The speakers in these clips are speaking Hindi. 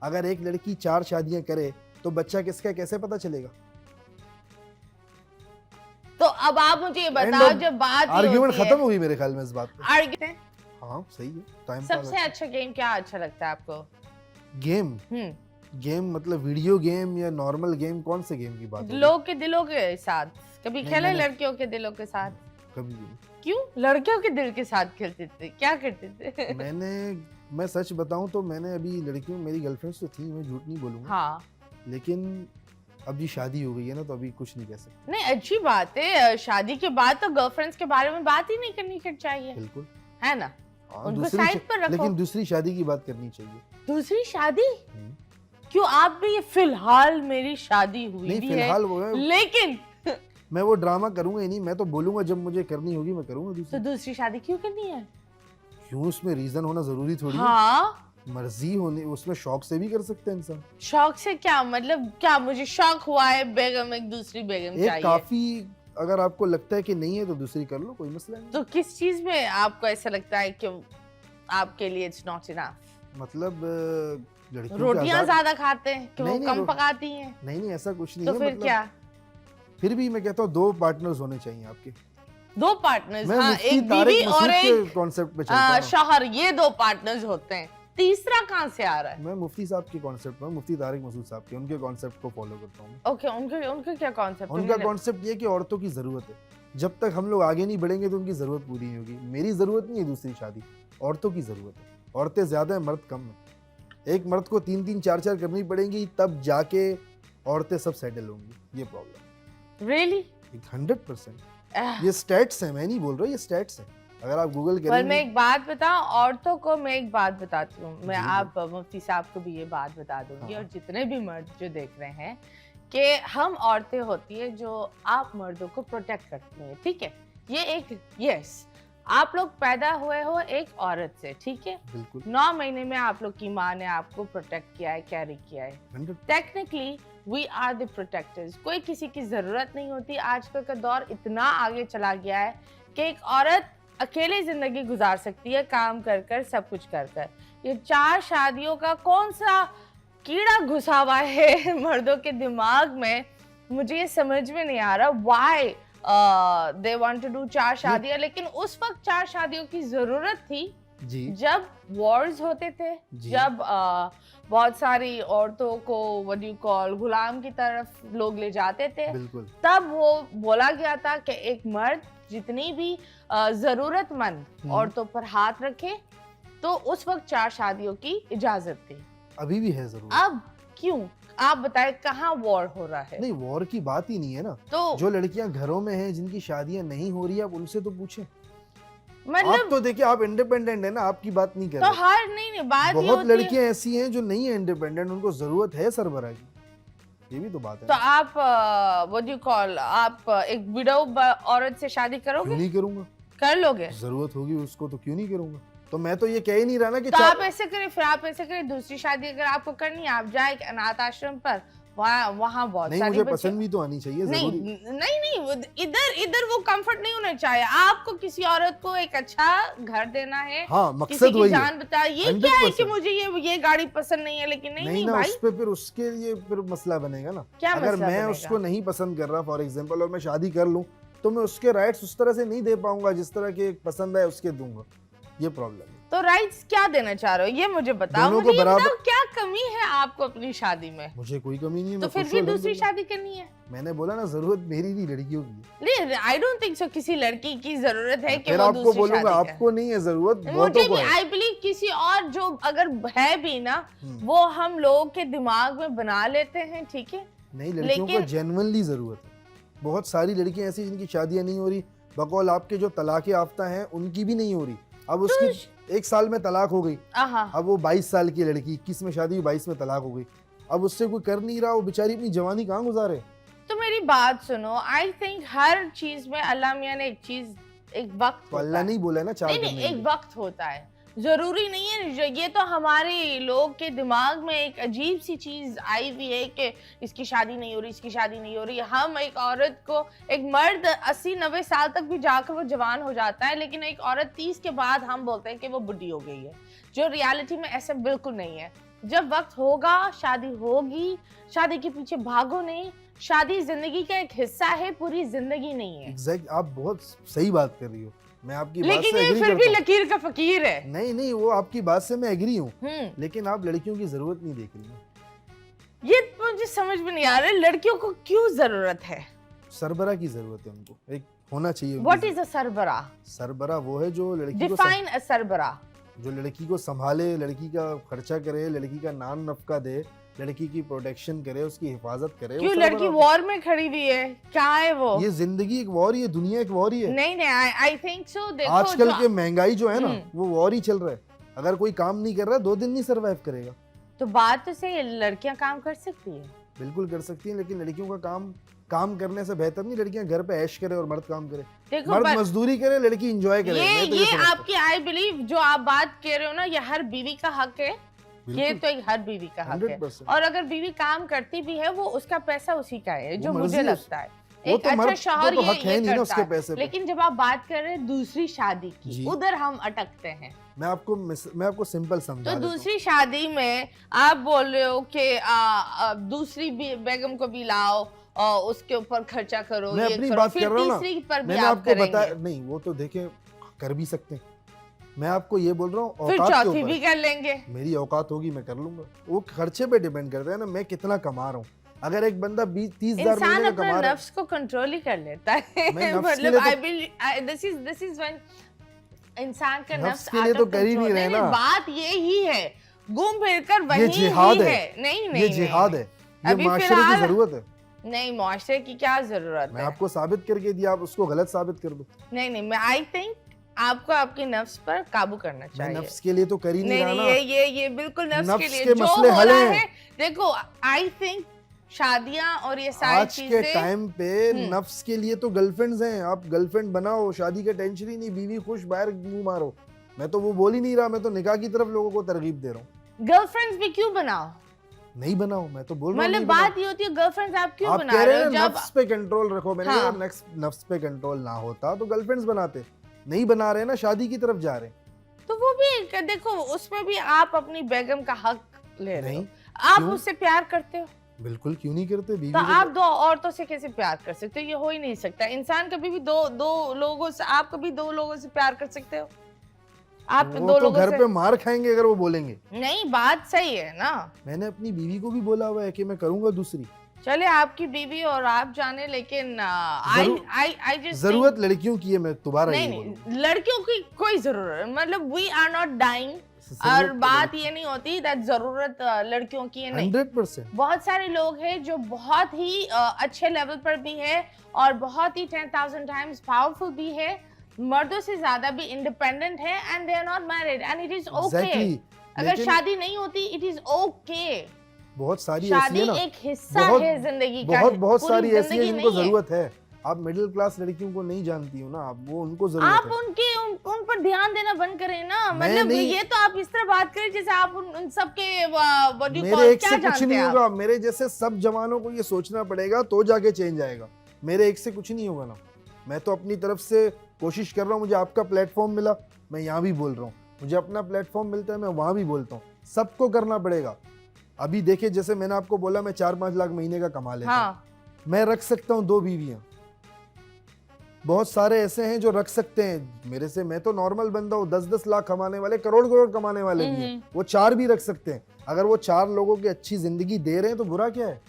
अगर एक लड़की 4 शादियां करे तो बच्चा किसका कैसे पता चलेगा? तो अब आप मुझे ये बताओ, जब बात आर्ग्यूमेंट खत्म हो गई मेरे ख्याल में इस बात पे। हाँ सही है। टाइम सबसे अच्छा गेम क्या अच्छा लगता है आपको? गेम गेम मतलब वीडियो गेम या नॉर्मल गेम? कौन से गेम की बात? लोग के दिलों के साथ कभी खेले? लड़कियों के दिलों के साथ कभी नहीं। क्यों? लड़कियों के दिल के साथ खेलते थे, क्या करते थे? मैं सच बताऊं तो मैंने अभी लड़कियों, मेरी गर्लफ्रेंड्स तो थी, मैं झूठ नहीं बोलूंगा। हाँ, लेकिन अभी शादी हो गई है ना, तो अभी कुछ नहीं कह सकते। नहीं अच्छी बात है, शादी के बाद तो गर्लफ्रेंड्स के बारे में बात ही नहीं करनी चाहिए। बिल्कुल है ना? हाँ, उनको साइड पर रखो। लेकिन दूसरी शादी की बात करनी चाहिए। दूसरी शादी? क्यों? आप भी ये फिलहाल मेरी शादी हुई नहीं, भी फिलहाल है, वो है, लेकिन मैं वो ड्रामा करूंगा ही नहीं। मैं तो बोलूंगा जब मुझे करनी होगी मैं करूंगा तो दूसरी। दूसरी शादी क्यों करनी है? क्यों? उसमें रीजन होना जरूरी थोड़ी है। हाँ, मर्जी होने, उसमें शौक से भी कर सकते हैं इंसान। शौक से क्या मतलब? क्या मुझे शौक हुआ है बेगम, एक दूसरी बेगम एक चाहिए? काफी, अगर आपको लगता है कि नहीं है तो दूसरी कर लो, कोई मसला नहीं। तो किस चीज में आपको ऐसा लगता है कि आपके लिए इट्स नॉट इनफ? मतलब लड़कियों रोटियां ज्यादा खाते हैं कि वो नहीं, कम पकाती हैं? नहीं ऐसा कुछ नहीं तो है। फिर मतलब क्या? फिर भी मैं कहता हूँ 2 पार्टनर्स होने चाहिए आपके। 2 पार्टनर्स? मैं हाँ, मुफ्ती एक तारिक बीवी और मसूद के एक कॉन्सेप्ट पे चलता हूँ। शौहर, ये 2 पार्टनर्स होते हैं। तीसरा कहाँ से आ रहा है? मैं मुफ्ती साहब के कॉन्सेप्ट में, मुफ्ती तारिक मसूद साहब के, उनके कॉन्सेप्ट को फॉलो करता हूँ। ओके, उनके क्या कॉन्सेप्ट है? उनका कॉन्सेप्ट ये है कि औरतों की जरूरत है, जब तक हम लोग आगे नहीं बढ़ेंगे तो उनकी जरूरत पूरी नहीं होगी। मेरी जरूरत नहीं है दूसरी शादी, औरतों की जरूरत है। औरतें ज्यादा है, मर्द कम है। एक मर्द को 3-3 4-4 करनी पड़ेंगी, तब जाके औरतें सब सेटल होंगी। ये प्रॉब्लम। रियली? 100%। ये स्टैट्स है, मैं नहीं बोल रहा, ये स्टैट्स है। अगर आप गूगल पर करेंगे। मैं एक बात बताऊं, औरतों को मैं एक बात बताती हूँ, मैं आप मुफ्ती साहब को भी ये बात बता दूंगी, हाँ। और जितने भी मर्द जो देख रहे हैं, कि हम औरतें होती है जो आप मर्दों को प्रोटेक्ट करती हैं, ठीक है? ये एक यस, आप लोग पैदा हुए हो एक औरत से, ठीक है? बिल्कुल 9 महीने में आप लोग की माँ ने आपको प्रोटेक्ट किया है, कैरी किया है। 100। Technically we are the protectors. कोई किसी की जरूरत नहीं होती। आजकल का दौर इतना आगे चला गया है कि एक औरत अकेले जिंदगी गुजार सकती है, काम कर कर, सब कुछ कर कर। ये 4 शादियों का कौन सा कीड़ा घुसा हुआ है मर्दों के दिमाग में, मुझे ये समझ में नहीं आ रहा। Why they want to do 4 शादियां? लेकिन उस वक्त 4 शादियों की जरूरत थी जी जब वॉर्स होते थे, जब बहुत सारी औरतों को व्हाट डू यू कॉल गुलाम की तरफ लोग ले जाते थे। बिल्कुल। तब वो बोला गया था कि एक मर्द जितनी भी जरूरतमंद औरतों पर हाथ रखे, तो उस वक्त 4 शादियों की इजाजत थी। अभी भी है जरूर। अब क्यों? आप बताएं, कहाँ वॉर हो रहा है? नहीं, वॉर की बात ही नहीं है ना। तो जो लड़कियां घरों में हैं, जिनकी शादियां नहीं हो रही है, आप उनसे तो पूछें। मतलब आप तो देखिए, आप इंडिपेंडेंट है ना, आपकी बात नहीं कर तो रहे। हर नहीं बात ये बहुत होती है। लड़कियां ऐसी हैं जो नहीं है इंडिपेंडेंट, उनको जरूरत है सरबराह की। ये भी तो बात है। तो आप व्हाट डू यू कॉल, आप एक विडो औरत से शादी क्यों करोगे? नहीं करूंगा? कर लोगे? जरूरत होगी उसको तो क्यों नहीं करूंगा। तो मैं तो ये कह ही नहीं रहा ना कि तो आप ऐसे करें, फिर आप ऐसे करें, दूसरी शादी अगर आपको करनी है, आप जाए एक अनाथ आश्रम पर, वहाँ बहुत नहीं, सारी मुझे पसंद भी तो आनी चाहिए नहीं जरूरी। नहीं, इधर वो कंफर्ट नहीं होना चाहिए। आपको किसी औरत को एक अच्छा घर देना है, हाँ, किसी मकसद की वही है। जान बचा। ये क्या है कि मुझे ये गाड़ी पसंद नहीं है, लेकिन नहीं ना, भाई, उस पे फिर उसके लिए फिर मसला बनेगा ना। क्या अगर मसला मैं बनेगा? उसको नहीं पसंद कर रहा फॉर एग्जांपल, और मैं शादी कर लूं, तो मैं उसके राइट्स उस तरह से नहीं दे पाऊंगा जिस तरह के पसंद है उसके दूंगा। ये प्रॉब्लम है। तो राइट्स क्या देना चाह रहे हो, ये मुझे बताओ। दोनों मुझे को ये बराबर। बताओ, क्या कमी है आपको अपनी शादी में? मुझे कोई कमी नहीं है। तो मैं फिर खुश भी हूं, दूसरी अल्हम्दुलिल्लाह। शादी करनी है? मैंने बोला ना, जरूरत मेरी नहीं, लड़कियों की है। नहीं, आई डोंट थिंक सो किसी लड़की की जरूरत है कि फिर वो आपको दूसरी बोलूंगा, शादी करे। आपको नहीं है जरूरत, मुझे बहुतों को भी है। आई बिलीव किसी और जो अगर है भी ना, वो हम लोगों के दिमाग में बना लेते हैं, ठीक है? नहीं, लड़कियों को जेन्युइनली जरूरत है। बहुत सारी लड़कियां ऐसी जिनकी शादियां नहीं हो रही, बकौल आपके जो तलाक याफ्ता हैं उनकी भी नहीं हो रही। अब उसकी 1 साल में तलाक हो गई, अब वो 22 साल की लड़की, 21 में शादी हुई, 22 में तलाक हो गई। अब उससे कोई कर नहीं रहा, वो बेचारी अपनी जवानी कहाँ गुजारे। तो मेरी बात सुनो, आई थिंक हर चीज में अल्लाह मियां ने एक वक्त तो अल्लाह नहीं बोला है ना 4 करने नहीं, के एक लिए। वक्त होता है, जरूरी नहीं है। ये तो हमारे लोग के दिमाग में एक अजीब सी चीज आई हुई है कि इसकी शादी नहीं हो रही, इसकी शादी नहीं हो रही। हम एक औरत को, एक मर्द 80-90 साल तक भी जाकर वो जवान हो जाता है, लेकिन एक औरत 30 के बाद हम बोलते हैं कि वो बुढ़ी हो गई है, जो रियलिटी में ऐसा बिल्कुल नहीं है। जब वक्त होगा शादी होगी, शादी के पीछे भागो नहीं, शादी जिंदगी का एक हिस्सा है, पूरी जिंदगी नहीं है। एग्जैक्ट, आप बहुत सही बात कर रही हो, मैं आपकी बात लेकिन से ये एग्री फिर भी करता हूं। लकीर का फकीर है। नहीं नहीं, वो आपकी बात से मैं एग्री हूँ, लेकिन आप लड़कियों की जरूरत नहीं देख रही हो। ये मुझे समझ में नहीं आ रहा है, लड़कियों को क्यों जरूरत है? सरबरा की जरूरत है उनको, एक होना चाहिए। What is a सरबरा? सरबरा वो है जो लड़की को डिफाइन अ सरबरा। जो लड़की को संभाले, लड़की का खर्चा करे, लड़की का नाम नफका दे, लड़की की प्रोटेक्शन करे, उसकी हिफाजत करे। क्यों लड़की वॉर में खड़ी हुई है? क्या है वो? ये जिंदगी एक वॉर ही है, दुनिया एक वॉर ही है। नहीं नहीं, आई थिंक सो। देखो आजकल के महंगाई जो है ना, वो वॉर ही चल रहा है। अगर कोई काम नहीं कर रहा 2 दिन नहीं सरवाइव करेगा। तो बात तो सही है, लड़कियां काम कर सकती है, बिल्कुल कर सकती हैं, लेकिन लड़कियों का काम करने से बेहतर नहीं लड़कियां घर पे ऐश करे और मर्द काम करे। देखो मर्द मजदूरी करे, लड़की एंजॉय करे। ये आपकी आई बिलीव जो आप बात कह रहे हो ना, ये हर बीवी का हक है। ये तो हर बीवी का हक है। और अगर बीवी काम करती भी है, वो उसका पैसा उसी का है, जो मुझे लगता है एक अच्छा शौहर ये करता है। लेकिन जब आप बात कर रहे हैं दूसरी शादी की, उधर हम अटकते हैं। मैं आपको सिंपल समझा तो दूसरी शादी में आप बोल रहे हो कि दूसरी बेगम को भी लाओ और उसके ऊपर खर्चा करो, मैं अपनी बात कर रहा हूँ ना, मैंने आपको बताया नहीं, वो तो देखे कर भी सकते हैं। मैं आपको ये बोल रहा हूँ फिर चौथी भी कर लेंगे। मेरी औकात होगी मैं कर लूंगा। वो खर्चे पे डिपेंड करता है ना, मैं कितना कमा रहा हूँ। अगर एक बंदा 20-30 हज़ार महीने का कमा रहा है, नफ्स को कंट्रोल ही कर लेता है। मतलब दिस इज व्हेन इंसान का नफ्स के लिए तो कर ही नहीं रहे ना। बात ये ही है, घूम फिर कर वही ही है। नहीं ये जिहाद है, ये माशरे की जरूरत है। नहीं, माशरे की क्या जरूरत है? मैं आपको साबित करके दिया, आप उसको गलत साबित कर दो। नहीं, मैं आई थिंक आपको आपके नफ्स पर काबू करना चाहिए। मैं नफ्स के लिए तो कर ही नहीं रहा ना। ये बिल्कुल नफ्स के लिए जो मसले हो रहा है। देखो आई थिंक शादियां और ये सारी चीजें आज के टाइम पे नफ्स के लिए तो गर्लफ्रेंड्स हैं। आप गर्लफ्रेंड बनाओ, शादी का टेंशन ही नहीं, बीवी खुश, बाहर मुंह मारो। मैं तो वो बोल ही नहीं रहा, मैं तो निकाह की तरफ लोगों को तरगीब दे रहा हूँ। गर्लफ्रेंड्स भी क्यों बनाओ? नहीं बनाओ, मैं तो बोल रहा हूँ। मतलब बात ये होती है गर्लफ्रेंड्स आप क्यों बना रहे हो? नफ्स पे कंट्रोल रखो। मैंने कहा नफ्स पे कंट्रोल ना होता तो गर्लफ्रेंड्स बनाते। नहीं बना रहे ना, शादी की तरफ जा रहे। तो वो भी देखो, उसमें भी आप अपनी बेगम का हक ले रहे हो। आप उससे प्यार करते हो? बिल्कुल, क्यों नहीं करते। बीवी तो आप 2 औरतों से कैसे प्यार कर सकते हो? ये हो ही नहीं सकता। इंसान कभी भी दो लोगों से, आप कभी 2 लोगों से प्यार कर सकते हो? आप 2 लोगों से घर पे मार खाएंगे अगर वो बोलेंगे। नहीं, बात सही है ना। मैंने अपनी बीवी को भी बोला हुआ है कि मैं करूंगा दूसरी। चले आपकी बीवी और आप जाने, लेकिन आई जस्ट जरूरत लड़कियों की है। मैं दोबारा नहीं, लड़कियों की कोई जरूरत, मतलब वी आर नॉट डाइंग। और बात ये नहीं होती दैट जरूरत लड़कियों की है, नहीं। 100%। बहुत सारे लोग हैं जो बहुत ही अच्छे लेवल पर भी है और बहुत ही 10,000 टाइम्स पावरफुल भी है, मर्दों से ज्यादा भी इंडिपेंडेंट है, and they are not married and it is okay. अगर शादी नहीं होती इट इज ओके। बहुत सारी शादी ऐसी है ना, एक हिस्सा है जिंदगी का। बहुत सारी ऐसी है जिनको जरूरत है। आप मिडिल क्लास लड़कियों को नहीं जानती हो ना, आप वो उनको जरूरत आप है। उन पर ध्यान देना बंद करें ना। मतलब ये तो आप इस तरह बात करें जैसे आप उन सब के मेरे एक से कुछ नहीं होगा। मेरे जैसे सब जवानों को ये सोचना पड़ेगा तो जाके चेंज आएगा। मेरे एक से कुछ नहीं होगा ना। मैं तो अपनी तरफ से कोशिश कर रहा हूँ। मुझे आपका प्लेटफॉर्म मिला, मैं यहाँ भी बोल रहा हूँ। मुझे अपना प्लेटफॉर्म मिलता है, मैं वहाँ भी बोलता हूँ। सबको करना पड़ेगा। अभी देखिए, जैसे मैंने आपको बोला मैं 4-5 लाख महीने का कमा लेता हूँ। मैं रख सकता हूँ 2 बीवियां। बहुत सारे ऐसे हैं जो रख सकते हैं मेरे से। मैं तो नॉर्मल बंदा हूँ। 10-10 लाख कमाने वाले, करोड़ कमाने वाले भी हैं। वो 4 भी रख सकते हैं। अगर वो 4 लोगों की अच्छी जिंदगी दे रहे हैं तो बुरा क्या है?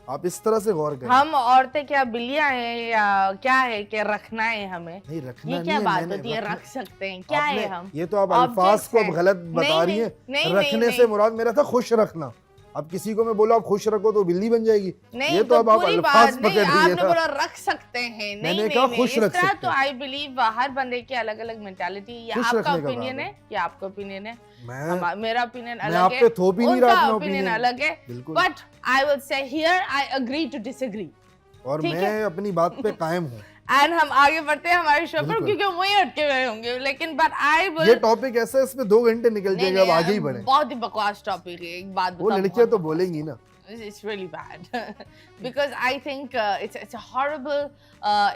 आप इस तरह से गौर करें। हम औरतें क्या बिल्लियां हैं या क्या है कि रखना है हमें? नहीं, रखना ये क्या बात होती है? रख सकते हैं क्या है हम? ये तो आप अल्फाज को अब गलत बता रही हैं। रखने से मुराद मेरा था खुश रखना। अब किसी को मैं बोला आप खुश रखो तो बिल्ली बन जाएगी। नहीं, ये तो अब आप अल्फाज पकड़ रही है। आपने बोला रख सकते हैं। मैंने कहा खुश रख सकते हैं। तो आई बिलीव हर बंदे की अलग अलग मेंटालिटी। ये आपका ओपिनियन है, ये आपका ओपिनियन है, मेरा ओपिनियन अलग है, उनका ओपिनियन अलग है। But I will say here I agree to disagree. और मैं अपनी बात पे कायम हूँ। एंड हम आगे बढ़ते हैं हमारे शो पर बिल्कुल। क्योंकि हम वहीं अटके हुए होंगे, लेकिन बट आई ये विल टॉपिक ऐसा है, इसमें 2 घंटे निकल जाएंगे, अब आगे ही बढ़े। बहुत ही बकवास टॉपिक है, एक बात वो बताऊं, लड़कियां तो बहुत बोलेंगी ना। It's really bad because I think it's a horrible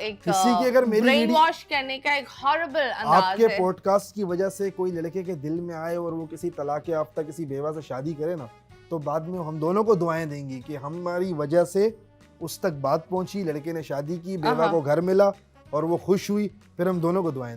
एक किसी की अगर मेरी brain वीडियो- wash करने का एक horrible अंदाज आपके है। पॉडकास्ट की वजह से कोई लड़के के दिल में आए और वो किसी तलाक याफ्ता किसी बेवा से शादी करे ना, तो बाद में हम दोनों को दुआएं देंगी कि हमारी वजह से उस तक बात पहुंची, लड़के ने शादी की, बेवा को घर मिला और वो खुश हुई, फिर हम दोनों को दुआएं